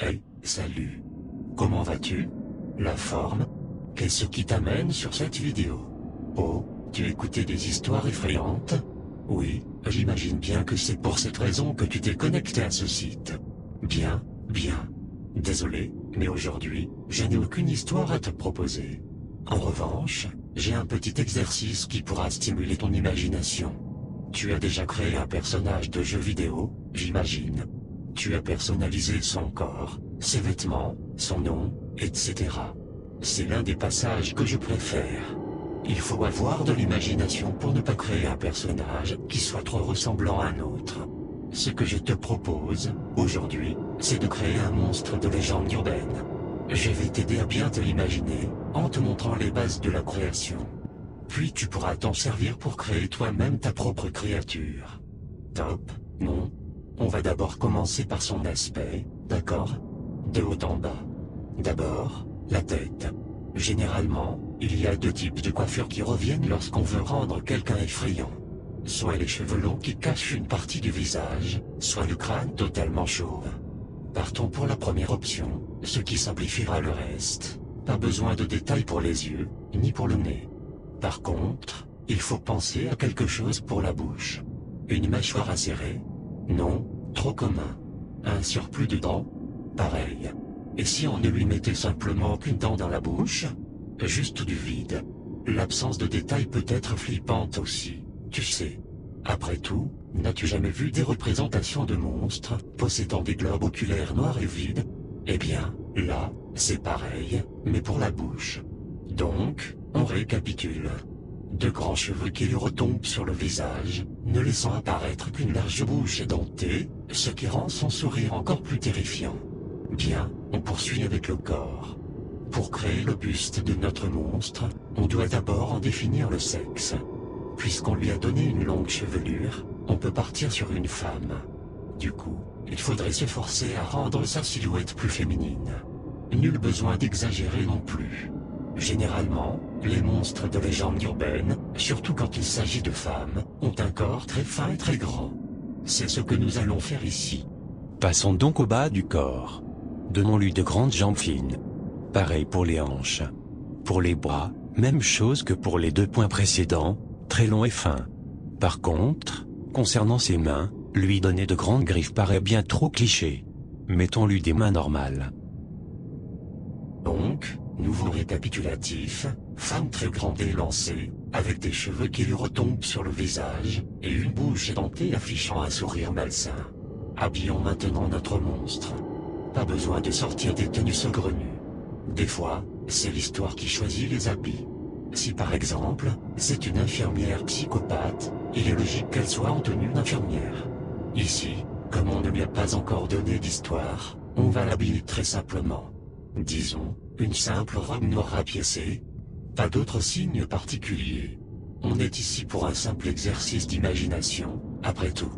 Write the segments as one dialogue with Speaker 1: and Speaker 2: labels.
Speaker 1: Hey, salut. Comment vas-tu? La forme? Qu'est-ce qui t'amène sur cette vidéo? Oh, tu écoutais des histoires effrayantes? Oui, j'imagine bien que c'est pour cette raison que tu t'es connecté à ce site. Bien, bien. Désolé, mais aujourd'hui, je n'ai aucune histoire à te proposer. En revanche, j'ai un petit exercice qui pourra stimuler ton imagination. Tu as déjà créé un personnage de jeu vidéo, j'imagine. Tu as personnalisé son corps, ses vêtements, son nom, etc. C'est l'un des passages que je préfère. Il faut avoir de l'imagination pour ne pas créer un personnage qui soit trop ressemblant à un autre. Ce que je te propose, aujourd'hui, c'est de créer un monstre de légende urbaine. Je vais t'aider à bien te l'imaginer, en te montrant les bases de la création. Puis tu pourras t'en servir pour créer toi-même ta propre créature. Top, non? On va d'abord commencer par son aspect, d'accord? De haut en bas. D'abord, la tête. Généralement, il y a deux types de coiffures qui reviennent lorsqu'on veut rendre quelqu'un effrayant. Soit les cheveux longs qui cachent une partie du visage, soit le crâne totalement chauve. Partons pour la première option, ce qui simplifiera le reste. Pas besoin de détails pour les yeux, ni pour le nez. Par contre, il faut penser à quelque chose pour la bouche. Une mâchoire acérée? Non, trop commun. Un surplus de dents? Pareil. Et si on ne lui mettait simplement qu'une dent dans la bouche? Juste du vide. L'absence de détails peut être flippante aussi, tu sais. Après tout, n'as-tu jamais vu des représentations de monstres possédant des globes oculaires noirs et vides? Eh bien, là, c'est pareil, mais pour la bouche. Donc, on récapitule. De grands cheveux qui lui retombent sur le visage, ne laissant apparaître qu'une large bouche édentée, ce qui rend son sourire encore plus terrifiant. Bien, on poursuit avec le corps. Pour créer le buste de notre monstre, on doit d'abord en définir le sexe. Puisqu'on lui a donné une longue chevelure, on peut partir sur une femme. Du coup, il faudrait s'efforcer à rendre sa silhouette plus féminine. Nul besoin d'exagérer non plus. Généralement, les monstres de légende urbaine, surtout quand il s'agit de femmes, ont un corps très fin et très grand. C'est ce que nous allons faire ici.
Speaker 2: Passons donc au bas du corps. Donnons-lui de grandes jambes fines. Pareil pour les hanches. Pour les bras, même chose que pour les deux points précédents, très longs et fins. Par contre, concernant ses mains, lui donner de grandes griffes paraît bien trop cliché. Mettons-lui des mains normales.
Speaker 1: Donc, nouveau récapitulatif, femme très grande et élancée, avec des cheveux qui lui retombent sur le visage, et une bouche édentée affichant un sourire malsain. Habillons maintenant notre monstre. Pas besoin de sortir des tenues saugrenues. Des fois, c'est l'histoire qui choisit les habits. Si par exemple, c'est une infirmière psychopathe, il est logique qu'elle soit en tenue d'infirmière. Ici, comme on ne lui a pas encore donné d'histoire, on va l'habiller très simplement. Disons, une simple robe noire rapiécée. Pas d'autres signes particuliers. On est ici pour un simple exercice d'imagination, après tout.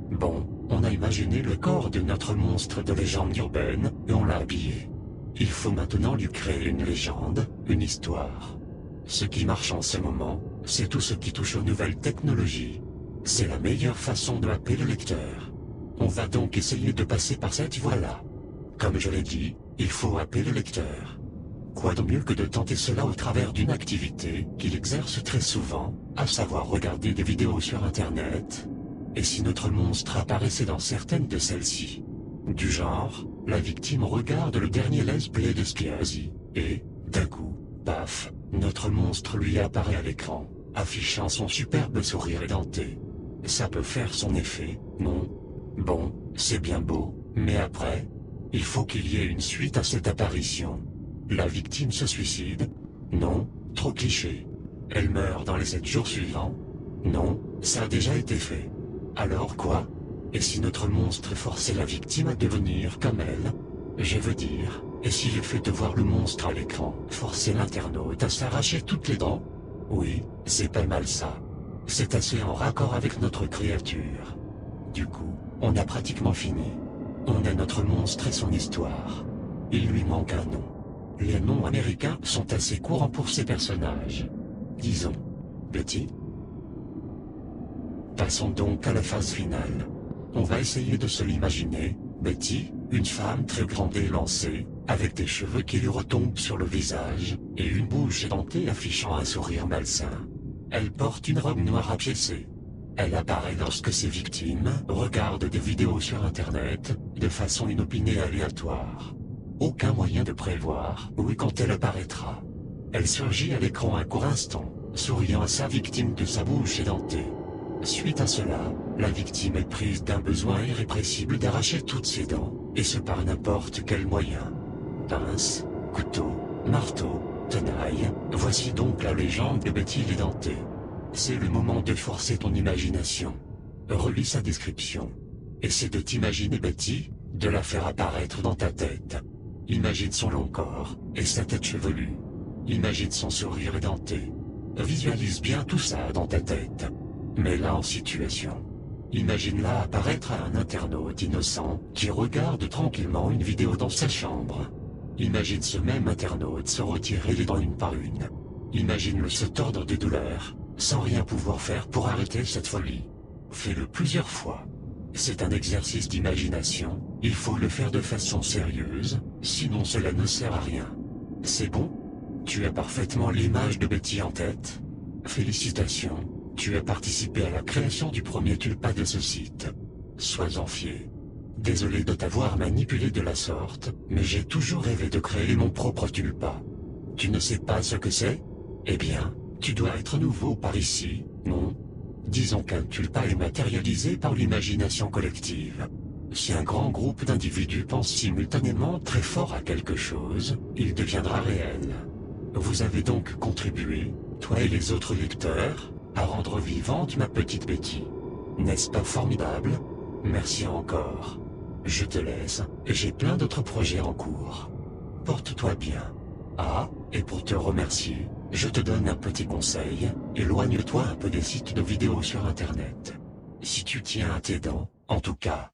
Speaker 1: Bon, on a imaginé le corps de notre monstre de légende urbaine, et on l'a habillé. Il faut maintenant lui créer une légende, une histoire. Ce qui marche en ce moment, c'est tout ce qui touche aux nouvelles technologies. C'est la meilleure façon de happer le lecteur. On va donc essayer de passer par cette voie-là. Comme je l'ai dit, il faut happer le lecteur. Quoi de mieux que de tenter cela au travers d'une activité qu'il exerce très souvent, à savoir regarder des vidéos sur Internet. Et si notre monstre apparaissait dans certaines de celles-ci? Du genre, la victime regarde le dernier let's play de Spiazi, et, d'un coup, paf, notre monstre lui apparaît à l'écran, affichant son superbe sourire édenté. Ça peut faire son effet, non? Bon, c'est bien beau, mais après, il faut qu'il y ait une suite à cette apparition. La victime se suicide? Non, trop cliché. Elle meurt dans les 7 jours suivants? Non, ça a déjà été fait. Alors quoi? Et si notre monstre forçait la victime à devenir comme elle? Je veux dire, et si le fait de voir le monstre à l'écran forçait l'internaute à s'arracher toutes les dents? Oui, c'est pas mal ça. C'est assez en raccord avec notre créature. Du coup, on a pratiquement fini. On a notre monstre et son histoire. Il lui manque un nom. Les noms américains sont assez courants pour ces personnages. Disons, Betty. Passons donc à la phase finale. On va essayer de se l'imaginer, Betty, une femme très grande et élancée, avec des cheveux qui lui retombent sur le visage, et une bouche édentée affichant un sourire malsain. Elle porte une robe noire rapiécée. Elle apparaît lorsque ses victimes regardent des vidéos sur Internet, de façon inopinée et aléatoire. Aucun moyen de prévoir où et quand elle apparaîtra. Elle surgit à l'écran un court instant, souriant à sa victime de sa bouche édentée. Suite à cela, la victime est prise d'un besoin irrépressible d'arracher toutes ses dents, et ce par n'importe quel moyen. Pince, couteau, marteau, tenaille, voici donc la légende de Betty l'édentée. C'est le moment de forcer ton imagination. Relis sa description. Essaie de t'imaginer Betty, de la faire apparaître dans ta tête. Imagine son long corps, et sa tête chevelue. Imagine son sourire édenté. Visualise bien tout ça dans ta tête. Mets-la en situation. Imagine-la apparaître à un internaute innocent qui regarde tranquillement une vidéo dans sa chambre. Imagine ce même internaute se retirer les dents une par une. Imagine-le se tordre de douleur, sans rien pouvoir faire pour arrêter cette folie. Fais-le plusieurs fois. C'est un exercice d'imagination, il faut le faire de façon sérieuse, sinon cela ne sert à rien. C'est bon? Tu as parfaitement l'image de Betty en tête? Félicitations, tu as participé à la création du premier tulpa de ce site. Sois-en fier. Désolé de t'avoir manipulé de la sorte, mais j'ai toujours rêvé de créer mon propre tulpa. Tu ne sais pas ce que c'est? Eh bien, tu dois être nouveau par ici, non? Disons qu'un tulpa est matérialisé par l'imagination collective. Si un grand groupe d'individus pense simultanément très fort à quelque chose, il deviendra réel. Vous avez donc contribué, toi et les autres lecteurs, à rendre vivante ma petite Betty. N'est-ce pas formidable? Merci encore. Je te laisse, j'ai plein d'autres projets en cours. Porte-toi bien. Ah, et pour te remercier, je te donne un petit conseil, éloigne-toi un peu des sites de vidéos sur Internet. Si tu tiens à tes dents, en tout cas,